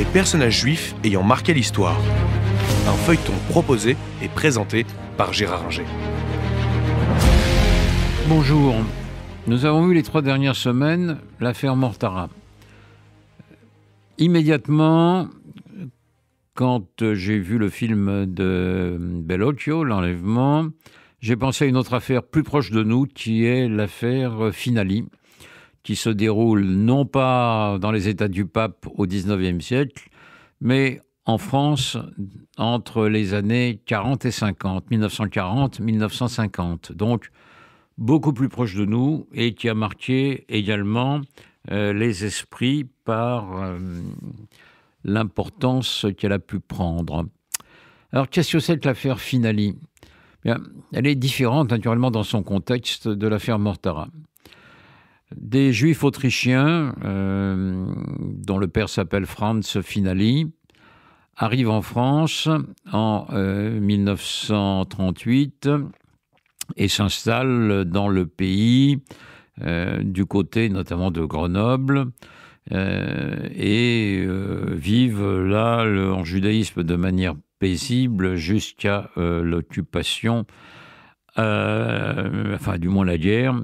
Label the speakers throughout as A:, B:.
A: les personnages juifs ayant marqué l'histoire. Un feuilleton proposé et présenté par Gérard Inger.
B: Bonjour. Nous avons vu les 3 dernières semaines l'affaire Mortara. Immédiatement, quand j'ai vu le film de Bellocchio, L'Enlèvement, j'ai pensé à une autre affaire plus proche de nous qui est l'affaire Finali, qui se déroule non pas dans les États du Pape au XIXe siècle, mais en France entre les années 40 et 50, 1940-1950. Donc, beaucoup plus proche de nous et qui a marqué également les esprits par l'importance qu'elle a pu prendre. Alors, qu'est-ce que c'est que l'affaire Finali ? Bien, elle est différente, naturellement, dans son contexte de l'affaire Mortara. Des Juifs autrichiens, dont le père s'appelle Franz Finali, arrivent en France en 1938 et s'installent dans le pays, du côté notamment de Grenoble, et vivent là en judaïsme de manière paisible jusqu'à l'occupation, du moins la guerre.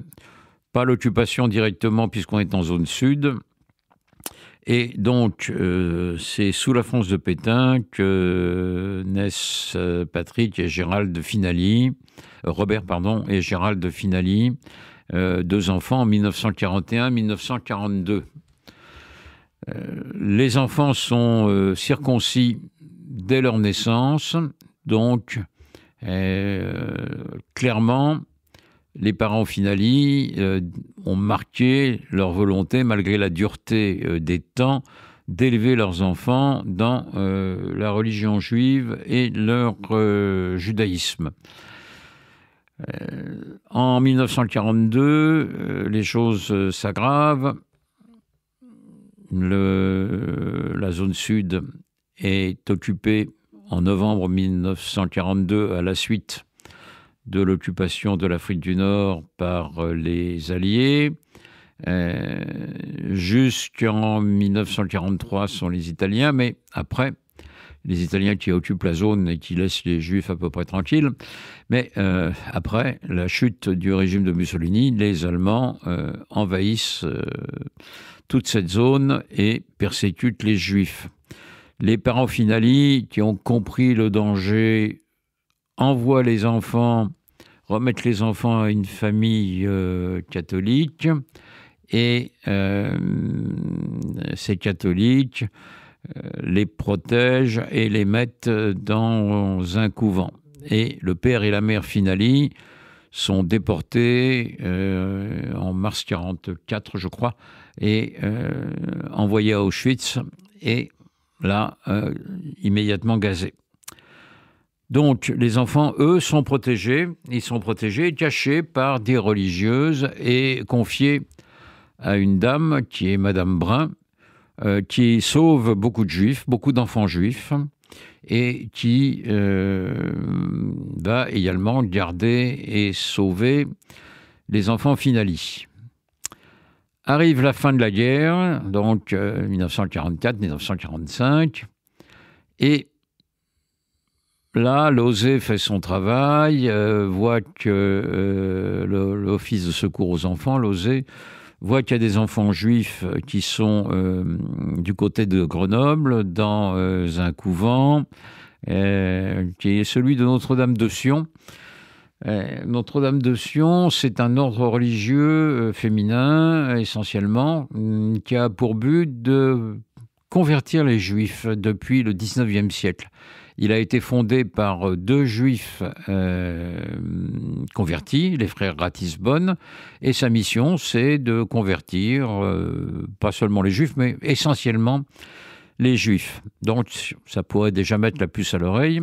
B: Pas l'occupation directement puisqu'on est en zone sud. Et donc, c'est sous la France de Pétain que naissent Patrick et Gérald Finali, Robert et Gérald Finali, 2 enfants en 1941-1942. Les enfants sont circoncis dès leur naissance, donc clairement, les parents Finali ont marqué leur volonté, malgré la dureté des temps, d'élever leurs enfants dans la religion juive et leur judaïsme. En 1942, les choses s'aggravent. La zone sud est occupée en novembre 1942 à la suite de l'occupation de l'Afrique du Nord par les Alliés. Jusqu'en 1943 sont les Italiens, mais après, les Italiens qui occupent la zone et qui laissent les Juifs à peu près tranquilles. Mais après la chute du régime de Mussolini, les Allemands envahissent toute cette zone et persécutent les Juifs. Les parents Finali, qui ont compris le danger, envoient les enfants, remettent les enfants à une famille catholique, et ces catholiques les protègent et les mettent dans un couvent. Et le père et la mère Finali sont déportés en mars 1944, je crois, et envoyés à Auschwitz, et là, immédiatement gazés. Donc, les enfants, eux, sont protégés. Ils sont protégés, cachés par des religieuses et confiés à une dame qui est Madame Brun, qui sauve beaucoup de juifs, beaucoup d'enfants juifs, et qui va également garder et sauver les enfants Finali. Arrive la fin de la guerre, donc 1944-1945, et là, l'OSE fait son travail, voit que l'Office de secours aux enfants, l'OSE, voit qu'il y a des enfants juifs qui sont du côté de Grenoble, dans un couvent, qui est celui de Notre-Dame de Sion. Notre-Dame de Sion, c'est un ordre religieux féminin, essentiellement, qui a pour but de convertir les Juifs depuis le XIXe siècle. Il a été fondé par 2 Juifs convertis, les frères Ratisbonne, et sa mission, c'est de convertir pas seulement les Juifs, mais essentiellement les Juifs. Donc, ça pourrait déjà mettre la puce à l'oreille.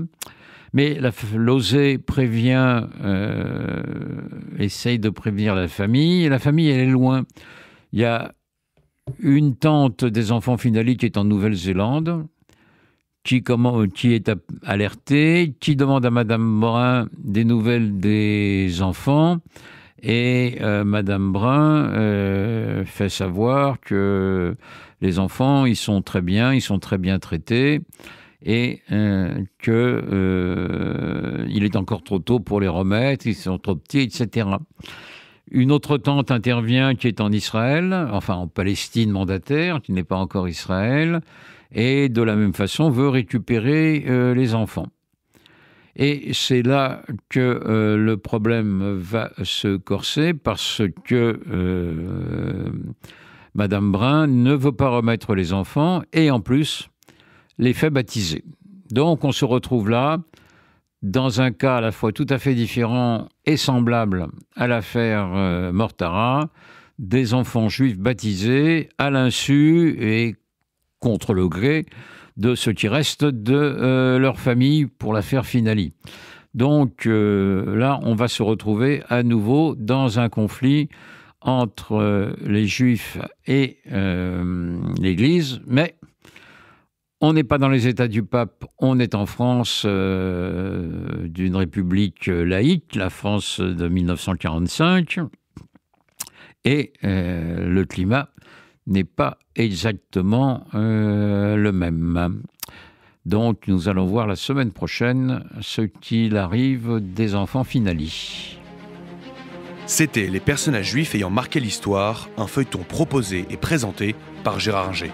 B: Mais l'OSE prévient, essaye de prévenir la famille. Et la famille, elle est loin. Il y a une tante des enfants Finali qui est en Nouvelle-Zélande, qui est alertée, qui demande à Madame Morin des nouvelles des enfants, Et Madame Brun fait savoir que les enfants, ils sont très bien traités, et qu'il est encore trop tôt pour les remettre, ils sont trop petits, etc. Une autre tante intervient qui est en Israël, enfin en Palestine mandataire, qui n'est pas encore Israël, et de la même façon veut récupérer les enfants. Et c'est là que le problème va se corser, parce que Madame Brun ne veut pas remettre les enfants et en plus les fait baptiser. Donc on se retrouve là dans un cas à la fois tout à fait différent et semblable à l'affaire Mortara, des enfants juifs baptisés à l'insu et contre le gré de ce qui reste de leur famille pour l'affaire Finali. Donc là, on va se retrouver à nouveau dans un conflit entre les Juifs et l'Église, mais on n'est pas dans les États du pape, on est en France d'une république laïque, la France de 1945, et le climat n'est pas exactement le même. Donc nous allons voir la semaine prochaine ce qu'il arrive des enfants Finali.
A: C'était Les personnages juifs ayant marqué l'histoire, un feuilleton proposé et présenté par Gérard Inger.